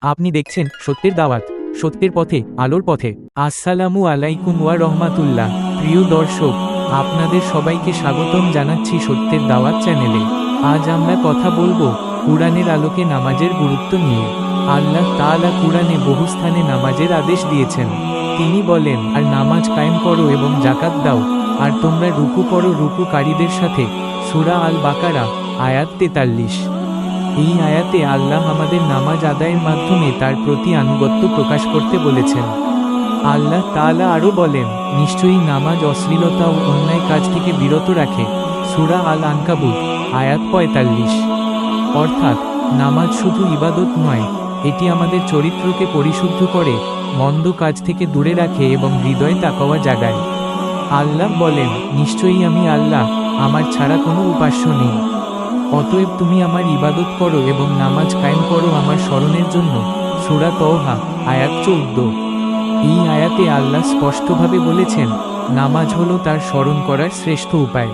আপনি দেখছেন সত্যের দাওয়াত, সত্যের পথে, আলোর পথে। আসসালামু আলাইকুম ওয়া রহমাতুল্লাহ। প্রিয় দর্শক, আপনাদের সবাইকে স্বাগতম জানাচ্ছি সত্যের দাওয়াত চ্যানেলে। আজ আমরা কথা বলবো কুরআনের আলোকে নামাজের গুরুত্ব নিয়ে। আল্লাহ তাআলা কুরআনে বহু স্থানে নামাজের আদেশ দিয়েছেন। তিনি বলেন, আর নামাজ কায়েম করো এবং যাকাত দাও, আর তোমরা রুকু করো রুকুকারীদের সাথে। সূরা আল বাকারা, আয়াত 43। এই আয়াতে আল্লাহ আমাদের নামাজ আদায়ের মাধ্যমে তার প্রতি আনুগত্য প্রকাশ করতে বলেছেন। আল্লাহ তাআলা আরও বলেন, নিশ্চয়ই নামাজ অশ্লীলতা ও অন্যায় কাজ থেকে বিরত রাখে। সূরা আল আনকাবুত, আয়াত 45। অর্থাৎ নামাজ শুধু ইবাদত নয়, এটি আমাদের চরিত্রকে পরিশুদ্ধ করে, মন্দ কাজ থেকে দূরে রাখে এবং হৃদয়ে তাকওয়া জাগায়। আল্লাহ বলেন, নিশ্চয়ই আমি আল্লাহ, আমার ছাড়া কোনো উপাস্য নেই। অতএব তুমি আমার ইবাদত করো এবং নামাজ কায়েম করো আমার স্মরণের জন্য। সূরা তওহা, আয়াত 14। এই আয়াতে আল্লাহ স্পষ্টভাবে বলেছেন, নামাজ হলো তার স্মরণ করার শ্রেষ্ঠ উপায়।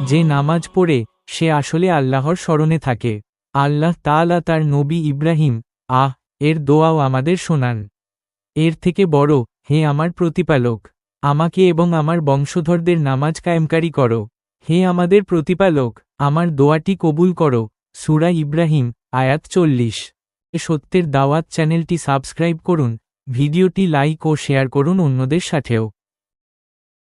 যে নামাজ পড়ে সে আসলে আল্লাহর স্মরণে থাকে। আল্লাহ তাআলা তার নবী ইব্রাহিম এর দোয়াও আমাদের শোনান। এর থেকে বড়, হে আমার প্রতিপালক, আমাকে এবং আমার বংশধরদের নামাজ কায়েমকারী করো। হে আমাদের প্রতিপালক, আমার দোয়াটি কবুল করো। সূরা ইব্রাহিম, আয়াত 40। সত্যের দাওয়াত চ্যানেলটি সাবস্ক্রাইব করুন, ভিডিওটি লাইক ও শেয়ার করুন অন্যদের সাথেও।